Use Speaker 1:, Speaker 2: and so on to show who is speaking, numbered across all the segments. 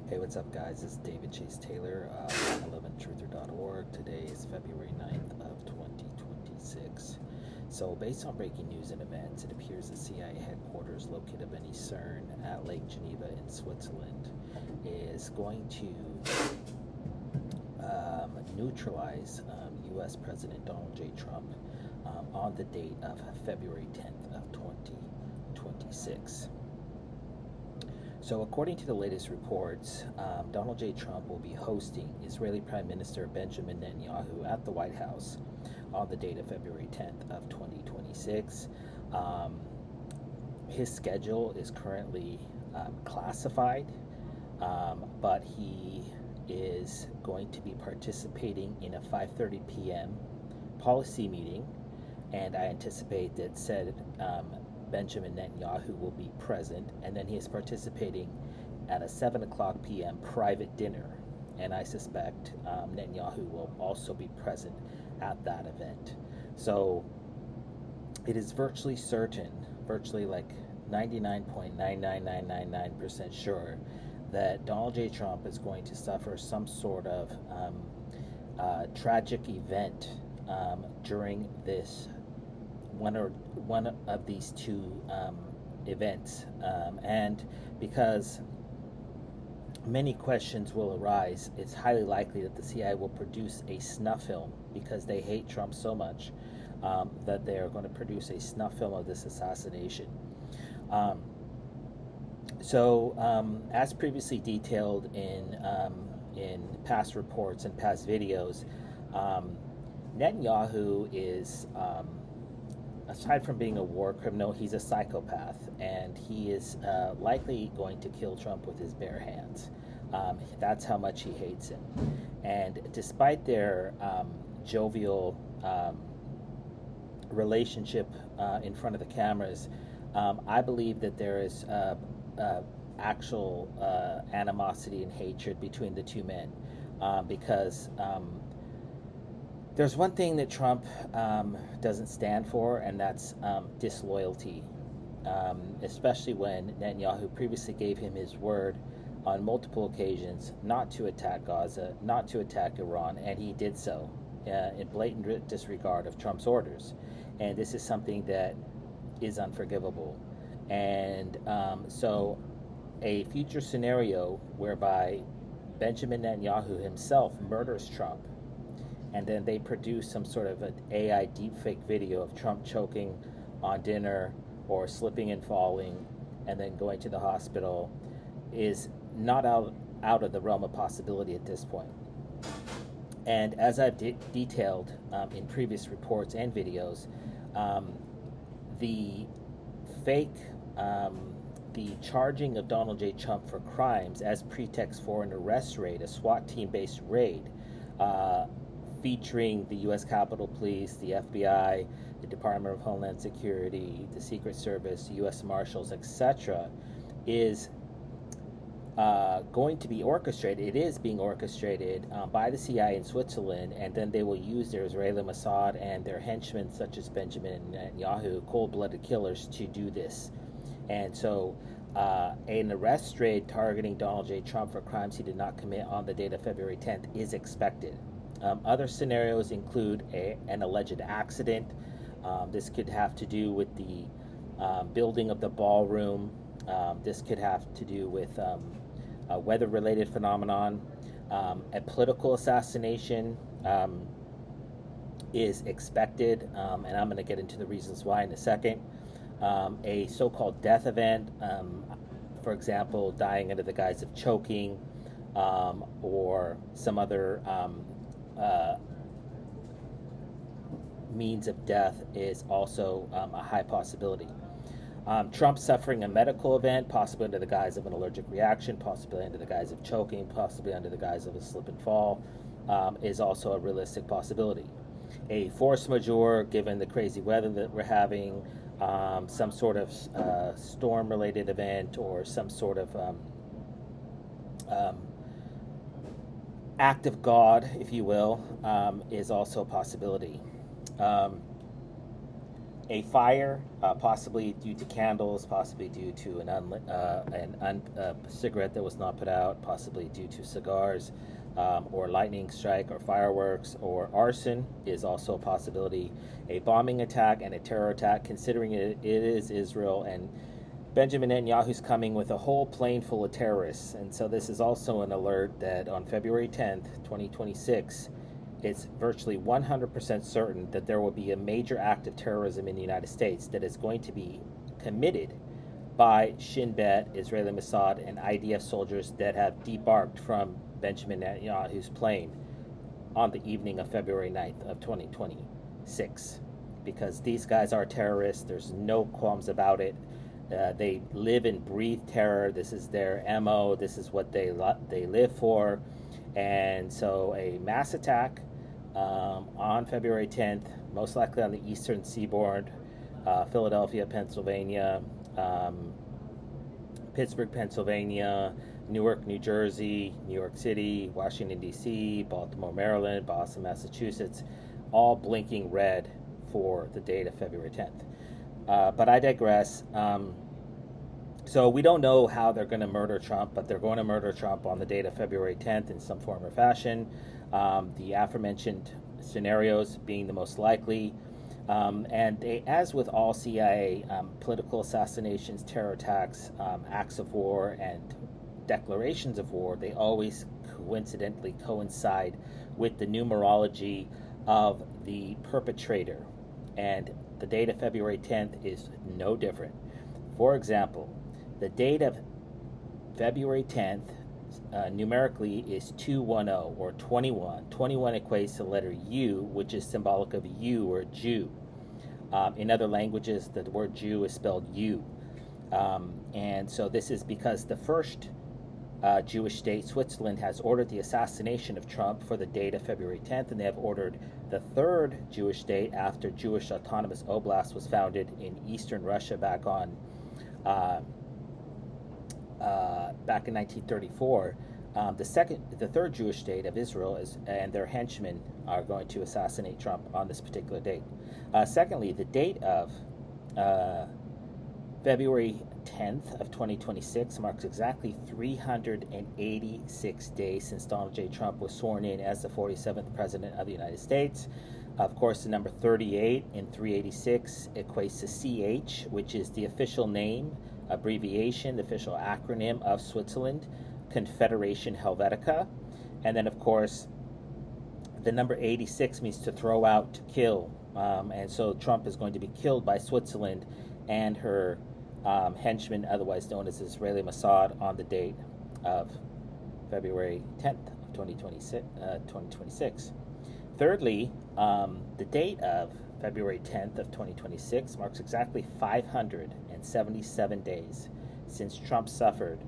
Speaker 1: Hey, what's up, guys? This is David Chase Taylor, 11truther.org. Today is February 9th of 2026. So, based on breaking news and events, it appears the CIA headquarters located beneath CERN at Lake Geneva in Switzerland is going to neutralize U.S. President Donald J. Trump on the date of February 10th of 2026. So, according to the latest reports, Donald J. Trump will be hosting Israeli Prime Minister Benjamin Netanyahu at the White House on the date of February 10th of 2026. His schedule is currently classified, but he is going to be participating in a 5:30 p.m. policy meeting, and I anticipate that said Benjamin Netanyahu will be present, and then he is participating at a 7 o'clock p.m. private dinner, and I suspect Netanyahu will also be present at that event. So it is virtually certain, virtually like 99.99999% sure, that Donald J. Trump is going to suffer some sort of tragic event during this one of these two events, and because many questions will arise, it's highly likely that the CIA will produce a snuff film, because they hate Trump so much that they are going to produce a snuff film of this assassination. As previously detailed in past reports and past videos, Netanyahu is aside from being a war criminal, he's a psychopath, and he is likely going to kill Trump with his bare hands. That's how much he hates him. And despite their jovial relationship in front of the cameras, I believe that there is actual animosity and hatred between the two men, because there's one thing that Trump doesn't stand for, and that's disloyalty, especially when Netanyahu previously gave him his word on multiple occasions not to attack Gaza, not to attack Iran, and he did so in blatant disregard of Trump's orders. And this is something that is unforgivable. And so a future scenario whereby Benjamin Netanyahu himself murders Trump, and then they produce some sort of an AI deepfake video of Trump choking on dinner or slipping and falling and then going to the hospital, is not out of the realm of possibility at this point. And as I've detailed in previous reports and videos, the charging of Donald J. Trump for crimes as pretext for an arrest raid, a SWAT team-based raid, featuring the U.S. Capitol Police, the FBI, the Department of Homeland Security, the Secret Service, U.S. Marshals, etc., is going to be orchestrated. It is being orchestrated by the CIA in Switzerland, and then they will use their Israeli Mossad and their henchmen, such as Benjamin Netanyahu, cold-blooded killers, to do this. And so an arrest raid targeting Donald J. Trump for crimes he did not commit on the date of February 10th is expected. Other scenarios include an alleged accident. This could have to do with the building of the ballroom. This could have to do with a weather-related phenomenon. A political assassination is expected, and I'm going to get into the reasons why in a second. A so-called death event, for example, dying under the guise of choking, or some other means of death, is also a high possibility. Trump suffering a medical event, possibly under the guise of an allergic reaction, possibly under the guise of choking, possibly under the guise of a slip and fall, is also a realistic possibility. A force majeure, given the crazy weather that we're having, some sort of storm-related event, or some sort of act of God, if you will, is also a possibility. a fire, possibly due to candles, possibly due to a cigarette that was not put out, possibly due to cigars, or lightning strike, or fireworks, or arson is also a possibility. A bombing attack and a terror attack, considering it is Israel, and Benjamin Netanyahu's coming with a whole plane full of terrorists. And so this is also an alert that on February 10th, 2026, it's virtually 100% certain that there will be a major act of terrorism in the United States that is going to be committed by Shin Bet, Israeli Mossad, and IDF soldiers that have debarked from Benjamin Netanyahu's plane on the evening of February 9th of 2026. Because these guys are terrorists. There's no qualms about it. They live and breathe terror. This is their MO. This is what they live for. And so a mass attack on February 10th, most likely on the eastern seaboard, Philadelphia, Pennsylvania, Pittsburgh, Pennsylvania, Newark, New Jersey, New York City, Washington, D.C., Baltimore, Maryland, Boston, Massachusetts, all blinking red for the date of February 10th. But I digress. So we don't know how they're going to murder Trump, but they're going to murder Trump on the date of February 10th in some form or fashion. The aforementioned scenarios being the most likely. And they, as with all CIA, political assassinations, terror attacks, acts of war, and declarations of war, they always coincidentally coincide with the numerology of the perpetrator. And the date of February 10th is no different. For example, the date of February 10th numerically is 210 or 21. 21 equates to the letter U, which is symbolic of you or Jew. In other languages, the word Jew is spelled U. And so this is because the first Jewish state, Switzerland, has ordered the assassination of Trump for the date of February 10th, and they have ordered the third Jewish state after Jewish Autonomous Oblast was founded in eastern Russia back in 1934. The third Jewish state of Israel and their henchmen are going to assassinate Trump on this particular date. Secondly, the date of February 10th of 2026 marks exactly 386 days since Donald J. Trump was sworn in as the 47th President of the United States. Of course, the number 38 in 386 equates to CH, which is the official name, abbreviation, the official acronym of Switzerland, Confederation Helvetica. And then, of course, the number 86 means to throw out, to kill. And so Trump is going to be killed by Switzerland and her henchmen, otherwise known as Israeli Mossad, on the date of February 10th of 2026. Thirdly, the date of February 10th of 2026 marks exactly 577 days since Trump suffered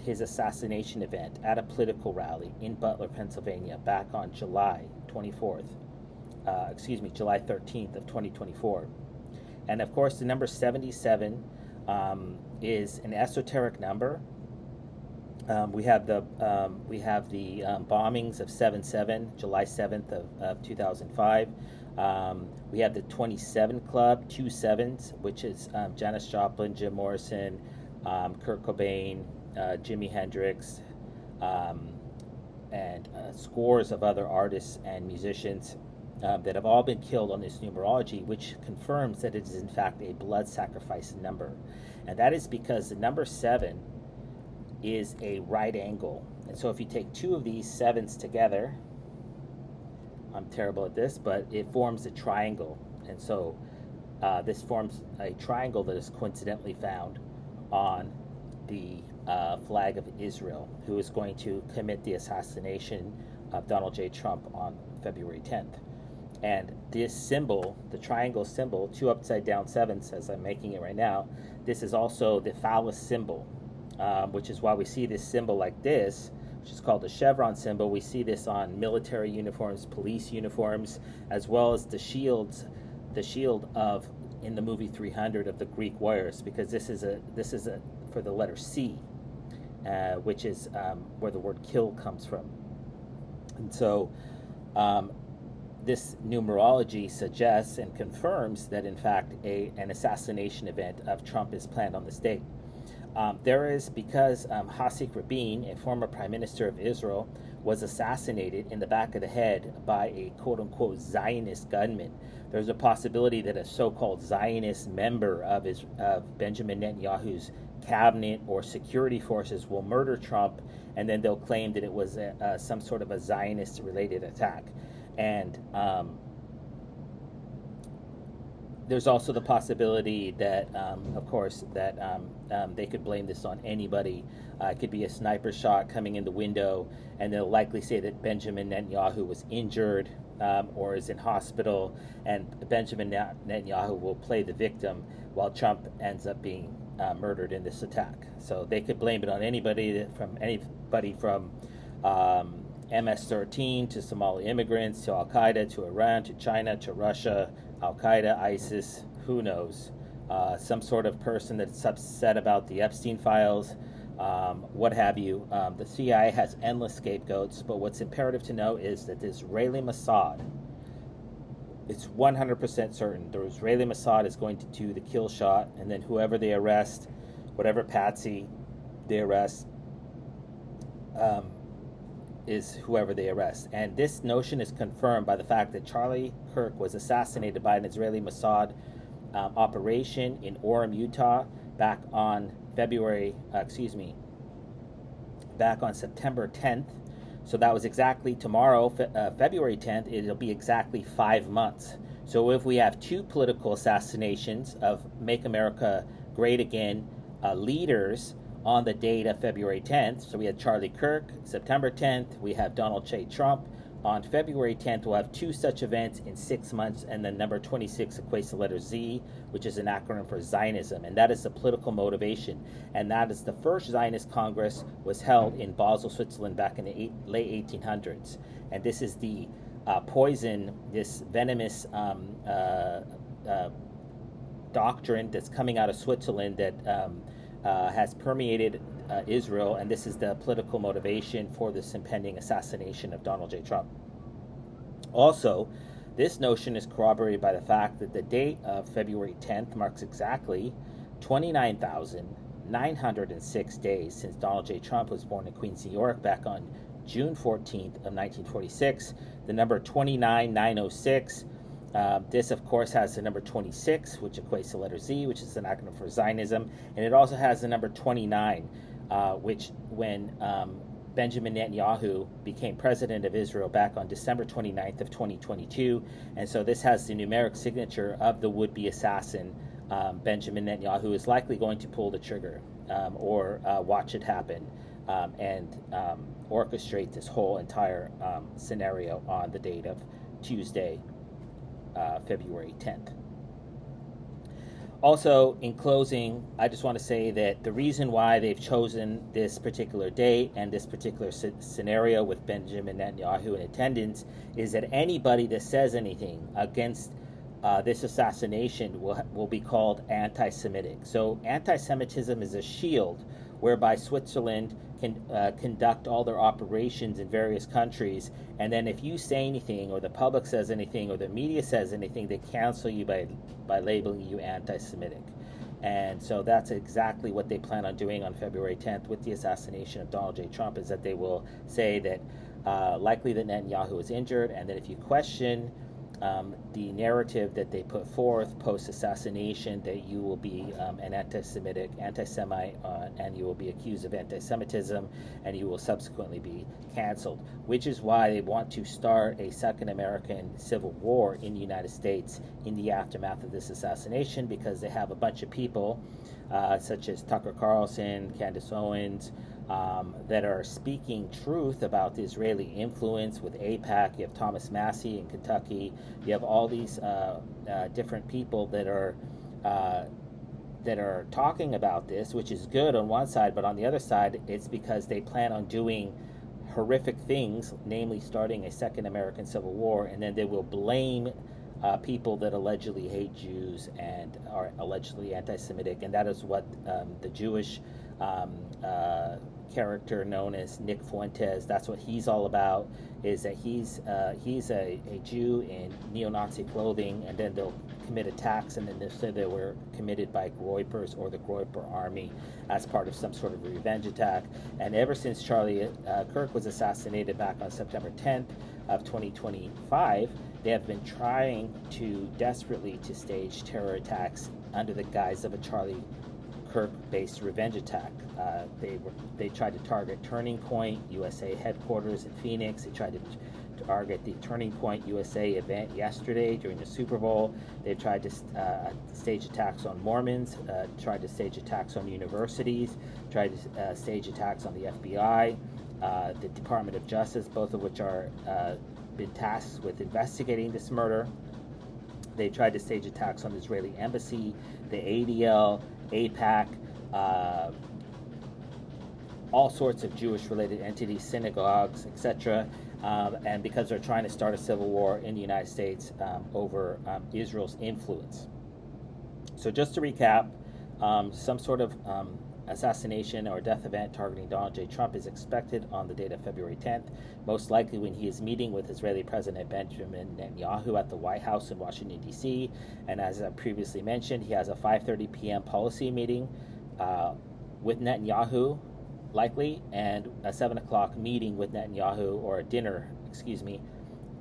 Speaker 1: his assassination event at a political rally in Butler, Pennsylvania, back on July 13th of 2024. And of course, the number 77 is an esoteric number. We have the bombings of 7/7, July 7th of 2005. We have the 27 Club, 2 sevens, which is Janis Joplin, Jim Morrison, Kurt Cobain, Jimi Hendrix, and scores of other artists and musicians that have all been killed on this numerology, which confirms that it is in fact a blood sacrifice number. And that is because the number 7 is a right angle. And so if you take two of these 7s together, I'm terrible at this, but it forms a triangle. And so this forms a triangle that is coincidentally found on the flag of Israel, who is going to commit the assassination of Donald J. Trump on February 10th. And this symbol, the triangle symbol, 2 upside down 7s, as I'm making it right now, this is also the phallus symbol, which is why we see this symbol like this, which is called the chevron symbol. We see this on military uniforms, police uniforms, as well as the shield of, in the movie 300, of the Greek warriors, because this is a for the letter C, which is where the word kill comes from. And so this numerology suggests and confirms that, in fact, an assassination event of Trump is planned on this date. There is, because Hasik Rabin, a former prime minister of Israel, was assassinated in the back of the head by a quote-unquote Zionist gunman. There's a possibility that a so-called Zionist member of Benjamin Netanyahu's cabinet or security forces will murder Trump, and then they'll claim that it was some sort of a Zionist-related attack. And there's also the possibility that, of course, that they could blame this on anybody. It could be a sniper shot coming in the window, and they'll likely say that Benjamin Netanyahu was injured or is in hospital, and Benjamin Netanyahu will play the victim while Trump ends up being murdered in this attack. So they could blame it on anybody from MS-13 to Somali immigrants to Al-Qaeda to Iran to China to Russia, Al-Qaeda, ISIS, who knows, some sort of person that's upset about the Epstein files, what have you. The CIA has endless scapegoats, but what's imperative to know is that the Israeli Mossad, it's 100% certain the Israeli Mossad is going to do the kill shot, and then whoever they arrest, whatever patsy they arrest, is whoever they arrest. And this notion is confirmed by the fact that Charlie Kirk was assassinated by an Israeli Mossad operation in Orem, Utah, back on September 10th. So that was exactly tomorrow, February 10th, it'll be exactly 5 months. So if we have two political assassinations of Make America Great Again leaders on the date of February 10th, so we had Charlie Kirk, September 10th, we have Donald J. Trump. On February 10th, we'll have two such events in 6 months, and then number 26 equates the letter Z, which is an acronym for Zionism, and that is the political motivation. And that is the first Zionist Congress was held in Basel, Switzerland back in the late 1800s. And this is the poison, this venomous doctrine that's coming out of Switzerland that has permeated Israel, and this is the political motivation for this impending assassination of Donald J. Trump. Also, this notion is corroborated by the fact that the date of February 10th marks exactly 29,906 days since Donald J. Trump was born in Queens, New York, back on June 14th of 1946. The number 29,906. This, of course, has the number 26, which equates to the letter Z, which is an acronym for Zionism. And it also has the number 29, which when Benjamin Netanyahu became president of Israel back on December 29th of 2022. And so this has the numeric signature of the would-be assassin, Benjamin Netanyahu, is likely going to pull the trigger or watch it happen and orchestrate this whole entire scenario on the date of Tuesday, February 10th. Also, in closing, I just want to say that the reason why they've chosen this particular date and this particular scenario with Benjamin Netanyahu in attendance is that anybody that says anything against this assassination will be called anti-Semitic. So anti-Semitism is a shield whereby Switzerland can conduct all their operations in various countries, and then if you say anything, or the public says anything, or the media says anything, they cancel you by labeling you anti-Semitic. And so that's exactly what they plan on doing on February 10th with the assassination of Donald J. Trump, is that they will say that likely that Netanyahu was injured, and that if you question the narrative that they put forth post-assassination, that you will be an anti-Semitic, anti-Semite, and you will be accused of anti-Semitism, and you will subsequently be canceled, which is why they want to start a second American Civil War in the United States in the aftermath of this assassination, because they have a bunch of people, such as Tucker Carlson, Candace Owens, that are speaking truth about the Israeli influence with AIPAC. You have Thomas Massey in Kentucky. You have all these different people that are talking about this, which is good on one side, but on the other side, it's because they plan on doing horrific things, namely starting a second American Civil War, and then they will blame people that allegedly hate Jews and are allegedly anti-Semitic, and that is what the Jewish character known as Nick Fuentes. That's what he's all about. Is that he's a Jew in neo-Nazi clothing, and then they'll commit attacks, and then they say they were committed by Groypers or the Groyper army as part of some sort of revenge attack. And ever since Charlie Kirk was assassinated back on September 10th of 2025, they have been trying to desperately to stage terror attacks under the guise of a Charlie Kirk-based revenge attack. They tried to target Turning Point USA headquarters in Phoenix. They tried to target the Turning Point USA event yesterday during the Super Bowl. They tried to stage attacks on Mormons, tried to stage attacks on universities, tried to stage attacks on the FBI, the Department of Justice, both of which are been tasked with investigating this murder. They tried to stage attacks on the Israeli embassy, the ADL, AIPAC, all sorts of Jewish-related entities, synagogues, etc. And because they're trying to start a civil war in the United States over Israel's influence. So just to recap, some sort of assassination or death event targeting Donald J. Trump is expected on the date of February 10th, most likely when he is meeting with Israeli President Benjamin Netanyahu at the White House in Washington, D.C. And as I previously mentioned, he has a 5:30 p.m. policy meeting with Netanyahu, likely, and a 7 o'clock meeting with Netanyahu, or a dinner,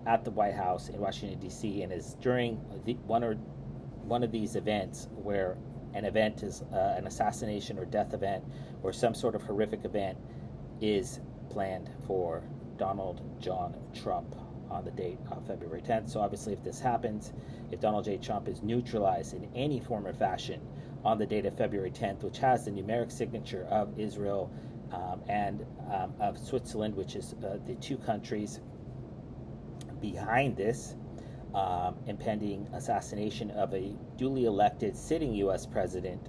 Speaker 1: at the White House in Washington, D.C. And is during one of these events where an event is an assassination or death event or some sort of horrific event is planned for Donald John Trump on the date of February 10th. So obviously if this happens, if Donald J. Trump is neutralized in any form or fashion on the date of February 10th, which has the numeric signature of Israel and of Switzerland, which is the two countries behind this impending assassination of a duly elected sitting U.S. president,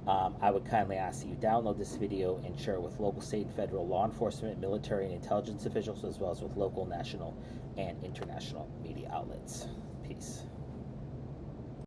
Speaker 1: I would kindly ask that you download this video and share it with local, state, and federal law enforcement, military, and intelligence officials, as well as with local, national, and international media outlets. Peace.